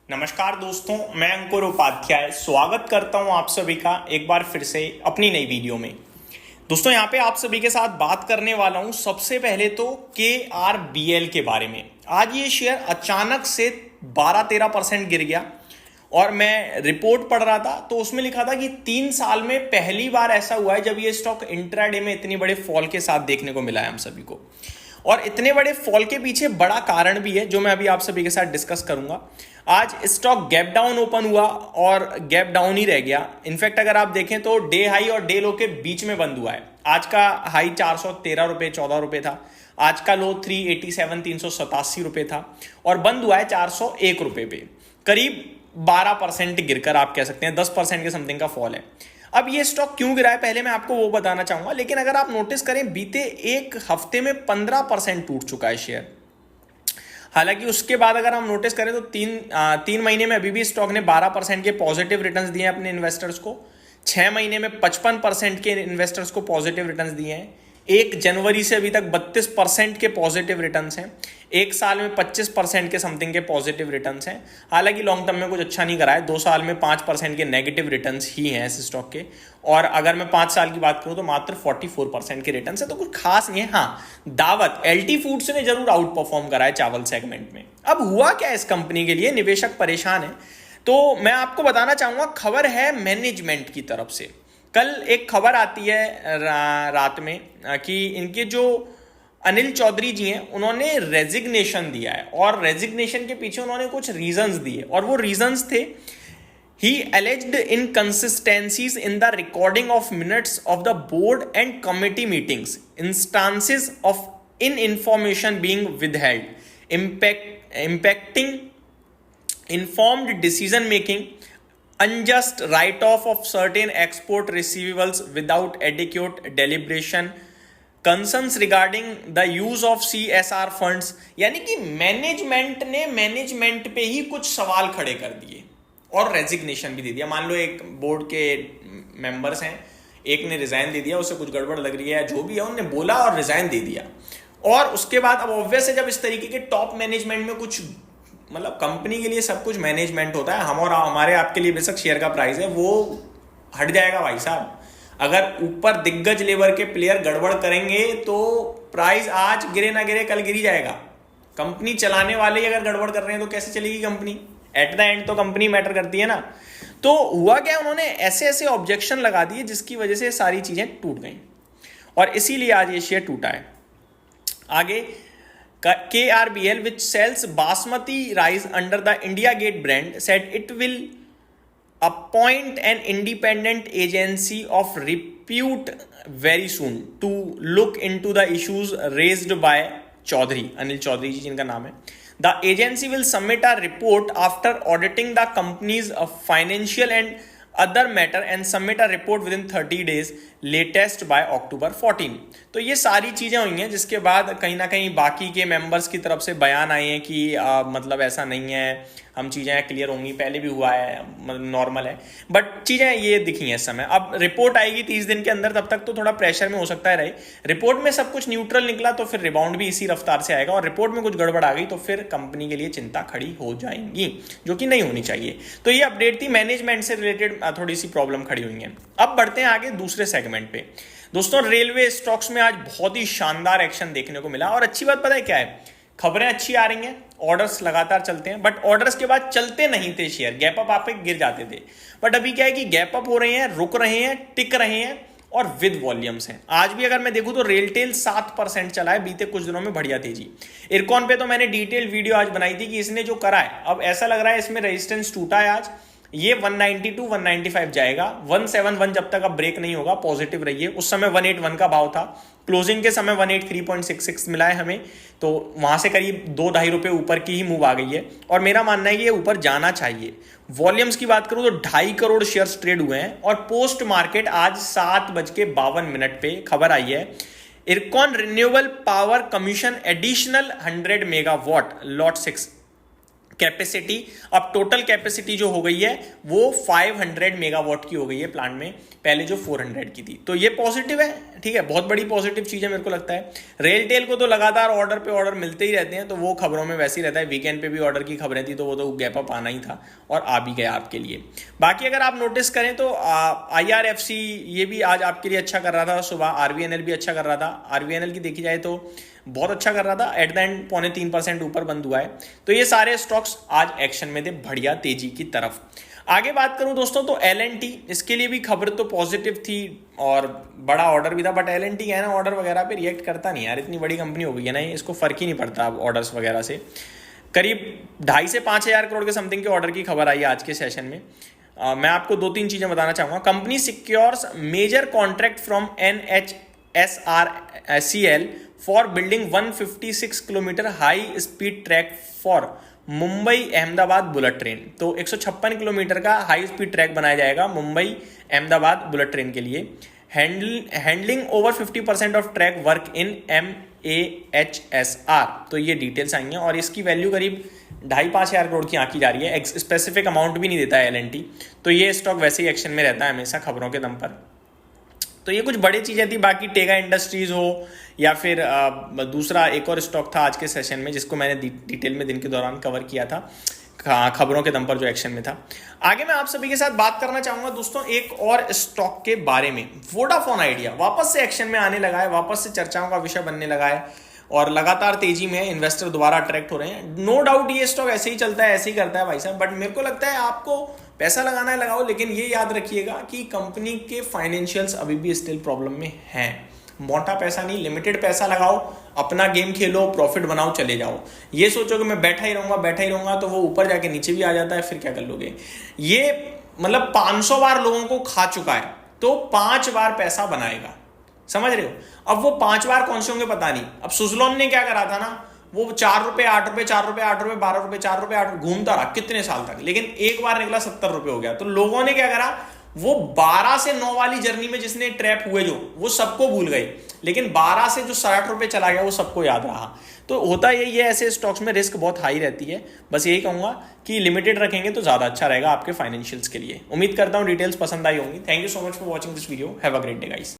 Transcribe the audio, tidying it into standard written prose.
नमस्कार दोस्तों, मैं अंकुर उपाध्याय स्वागत करता हूं आप सभी का एक बार फिर से अपनी नई वीडियो में। दोस्तों यहाँ पे आप सभी के साथ बात करने वाला हूं सबसे पहले तो KRBL के बारे में। आज ये शेयर अचानक से 12-13% गिर गया और मैं रिपोर्ट पढ़ रहा था तो उसमें लिखा था कि 3 साल में पहली बार ऐसा हुआ है जब ये स्टॉक इंट्राडे में इतनी बड़े फॉल के साथ देखने को मिला है हम सभी को। और इतने बड़े फॉल के पीछे बड़ा कारण भी है जो मैं अभी आप सभी के साथ डिस्कस करूंगा। आज स्टॉक गैप डाउन ओपन हुआ और गैप डाउन ही रह गया। इनफैक्ट अगर आप देखें तो डे हाई और डे लो के बीच में बंद हुआ है। आज का हाई 413 रुपये 14 रुपये था, आज का लो 387 387 रुपये था और बंद हुआ है 401 रुपये पे। करीब 12% गिरकर आप कह सकते हैं 10% के समथिंग का फॉल है। अब ये स्टॉक क्यों गिरा है पहले मैं आपको वो बताना चाहूंगा, लेकिन अगर आप नोटिस करें बीते एक हफ्ते में 15% टूट चुका है शेयर। हालांकि उसके बाद अगर हम नोटिस करें तो तीन महीने में अभी भी स्टॉक ने 12% के पॉजिटिव रिटर्न्स दिए हैं अपने इन्वेस्टर्स को। 6 महीने में 55% के इन्वेस्टर्स को पॉजिटिव रिटर्न्स दिए हैं। 1 जनवरी से अभी तक 32% के पॉजिटिव रिटर्न्स हैं। एक साल में 25% के समथिंग के पॉजिटिव रिटर्न्स हैं। हालांकि लॉन्ग टर्म में कुछ अच्छा नहीं करा है, 2 साल में 5% के नेगेटिव रिटर्न्स ही हैं इस स्टॉक के। और अगर मैं 5 साल की बात करूं तो मात्र 44% के रिटर्न्स है, तो कुछ खास नहीं है। हाँ, दावत LT फूड्स ने जरूर आउट परफॉर्म करा है चावल सेगमेंट में। अब हुआ क्या इस कंपनी के लिए, निवेशक परेशान है तो मैं आपको बताना चाहूंगा। खबर है मैनेजमेंट की तरफ से। कल एक खबर आती है रात में कि इनके जो अनिल चौधरी जी हैं उन्होंने रेजिग्नेशन दिया है और रेजिग्नेशन के पीछे उन्होंने कुछ रीजंस दिए और वो रीजंस थे ही alleged inconsistencies in the recording of minutes of the board and committee meetings, instances of information being withheld, impacting informed decision making, unjust write-off of certain export receivables without adequate deliberation, concerns regarding the use of CSR funds। यानी कि management ने management पे ही कुछ सवाल खड़े कर दिए और रेजिग्नेशन भी दे दिया। मान लो एक बोर्ड के मेंबर्स हैं, एक ने रिजाइन दे दिया, उसे कुछ गड़बड़ लग रही है, जो भी है उन्होंने बोला और रिजाइन दे दिया। और उसके बाद अब ऑब्वियस है जब इस तरीके के टॉप मैनेजमेंट में कुछ, मतलब कंपनी के लिए सब कुछ मैनेजमेंट होता है, हम और हमारे आपके लिए बेशक शेयर का प्राइस है वो हट जाएगा भाई साहब। अगर ऊपर दिग्गज लेवल के प्लेयर गड़बड़ करेंगे तो प्राइस आज गिरे ना गिरे कल गिर जाएगा। कंपनी चलाने वाले ही अगर गड़बड़ कर रहे हैं तो कैसे चलेगी कंपनी? एट द एंड तो कंपनी मैटर करती है ना। तो हुआ क्या, उन्होंने ऐसे ऐसे ऑब्जेक्शन लगा दिए जिसकी वजह से सारी चीजें टूट गई और इसीलिए आज ये शेयर टूटा है। आगे KRBL which sells basmati rice under the India Gate brand said it will appoint an independent agency of repute very soon to look into the issues raised by Chaudhary, Anil Chaudhary ji जिनका नाम है। The agency will submit a report after auditing the company's financial and other matter and submit a report within 30 days latest by October 14। तो ये सारी चीज़ें हुई हैं जिसके बाद कहीं ना कहीं बाकी के मेंबर्स की तरफ से बयान आए हैं कि मतलब ऐसा नहीं है, हम चीज़ें क्लियर होंगी, पहले भी हुआ है, मतलब नॉर्मल है, बट चीज़ें ये दिखी हैं इस समय। अब रिपोर्ट आएगी 30 दिन के अंदर, तब तक तो थोड़ा प्रेशर में हो सकता है रहे। रिपोर्ट में सब कुछ न्यूट्रल निकला तो फिर रिबाउंड भी इसी रफ्तार से आएगा और रिपोर्ट में कुछ गड़बड़ आ गई तो फिर कंपनी के लिए चिंता खड़ी हो जाएंगी, जो कि नहीं होनी चाहिए। तो ये अपडेट थी, मैनेजमेंट से रिलेटेड थोड़ी सी प्रॉब्लम खड़ी हुई है। अब बढ़ते हैं आगे दूसरे सेगमेंट पे। दोस्तों रेलवे स्टॉक्स में आज बहुत ही शानदार एक्शन देखने को मिला और अच्छी बात पता है क्या है, खबरें अच्छी आ रही हैं, ऑर्डर्स लगातार चलते हैं, बट ऑर्डर्स के बाद चलते नहीं थे शेयर, गैप अप आप गिर जाते थे। बट अभी क्या है कि गैप अप हो रहे हैं, रुक रहे हैं, टिक रहे हैं और विद वॉल्यूम्स हैं। आज भी अगर मैं देखूं तो रेलटेल 7% चला है बीते कुछ दिनों में, बढ़िया तेजी। इरकॉन पे तो मैंने डिटेल वीडियो आज बनाई थी कि इसने जो करा है, अब ऐसा लग रहा है इसमें रेजिस्टेंस टूटा है आज, ये 192 195 जाएगा। 171 जब तक अब ब्रेक नहीं होगा पॉजिटिव रहिए। उस समय 181 का भाव था, क्लोजिंग के समय 183.66 मिला है हमें, तो वहां से करीब 2-2.5 रुपए ऊपर की ही मूव आ गई है और मेरा मानना है कि ये ऊपर जाना चाहिए। वॉल्यूम्स की बात करूं तो 2.5 करोड़ शेयर्स ट्रेड हुए हैं और पोस्ट मार्केट आज 7:52 पे खबर आई है, IRCON renewable power commission additional 100 megawatt lot 6 capacity. अब टोटल कैपेसिटी जो हो गई है वो 500 मेगावाट की हो गई है प्लांट में, पहले जो 400 की थी। तो ये पॉजिटिव है, ठीक है, बहुत बड़ी पॉजिटिव चीज है मेरे को लगता है। रेलटेल को तो लगातार ऑर्डर पे ऑर्डर मिलते ही रहते हैं, तो वो खबरों में वैसे ही रहता है। वीकेंड पे भी ऑर्डर की खबरें थी, तो वो तो गैप अप आना ही था और आ भी गया आपके लिए। बाकी अगर आप नोटिस करें तो IRFC ये भी आज आपके लिए अच्छा कर रहा था सुबह। RVNL भी अच्छा कर रहा था। RVNL की देखी जाए तो बहुत अच्छा कर रहा था, एट द एंड 0.3% ऊपर बंद हुआ है। तो ये सारे स्टॉक्स आज एक्शन में थे, बढ़िया तेजी की तरफ। आगे बात करूं दोस्तों तो L&T, इसके लिए भी खबर तो पॉजिटिव थी और बड़ा ऑर्डर भी था, बट L&T है ना, ऑर्डर वगैरह पे रिएक्ट करता नहीं यार, इतनी बड़ी कंपनी हो गई है ना, इसको फर्क ही नहीं पड़ता अब ऑर्डर्स वगैरह से। करीब 2.5 से 5 हजार करोड़ के समथिंग के ऑर्डर की खबर आई आज के सेशन में। मैं आपको 2-3 चीजें बताना चाहूंगा। Company secures major contract from NHSRCL for building 156 kilometre high speed track for Mumbai Ahmedabad bullet train. तो 156 किलोमीटर का हाई स्पीड ट्रैक बनाया जाएगा मुंबई अहमदाबाद बुलेट ट्रेन के लिए। Handling over 50% of track work in MAHSR। तो ये डिटेल्स आई हैं और इसकी वैल्यू करीब 2.5-5 हजार करोड़ की आंकी जा रही है। स्पेसिफिक अमाउंट भी नहीं देता है L&T, तो ये स्टॉक वैसे ही एक्शन में रहता है हमेशा खबरों के दम पर। तो ये कुछ बड़ी चीजें थी। बाकी टेगा इंडस्ट्रीज हो या फिर दूसरा एक और स्टॉक था आज के सेशन में जिसको मैंने डिटेल में दिन के दौरान कवर किया था खबरों के दम पर जो एक्शन में था। आगे मैं आप सभी के साथ बात करना चाहूंगा दोस्तों एक और स्टॉक के बारे में। वोडाफोन आइडिया वापस से एक्शन में आने लगा है, वापस से चर्चाओं का विषय बनने लगा है और लगातार तेजी में इन्वेस्टर दोबारा अट्रैक्ट हो रहे हैं। नो डाउट ये स्टॉक ऐसे ही चलता है, ऐसे ही करता है भाई साहब, बट मेरे को लगता है आपको पैसा लगाना है लगाओ, लेकिन ये याद रखिएगा कि कंपनी के फाइनेंशियल्स अभी भी स्टिल प्रॉब्लम में हैं। मोटा पैसा नहीं, लिमिटेड पैसा लगाओ, अपना गेम खेलो, प्रॉफिट बनाओ, चले जाओ। ये सोचो कि मैं बैठा ही रहूंगा तो वो ऊपर जाके नीचे भी आ जाता है, फिर क्या कर लोगे। ये मतलब 500 बार लोगों को खा चुका है, तो 5 बार पैसा बनाएगा, समझ रहे हो। अब वो 5 बार कौन से होंगे पता नहीं। अब सुजलॉन ने क्या करा था ना, वो 4 रुपए 8 रुपए 4 रुपए 8 रुपए 12 रुपए 4 रुपए 8 घूमता रहा कितने साल तक, लेकिन एक बार निकला 70 रुपए हो गया। तो लोगों ने क्या करा, वो 12 से 9 वाली जर्नी में जिसने ट्रैप हुए जो, वो सबको भूल गई, लेकिन 12 से जो 60 रुपए चला गया वो सबको याद रहा। तो होता यही है, ऐसे स्टॉक्स में रिस्क बहुत हाई रहती है। बस यही कहूंगा कि लिमिटेड रखेंगे तो ज्यादा अच्छा रहेगा आपके फाइनेंशियल्स के लिए। उम्मीद करता हूं डिटेल्स पसंद आई होंगी। Thank you so much for watching this video. Have a great day guys.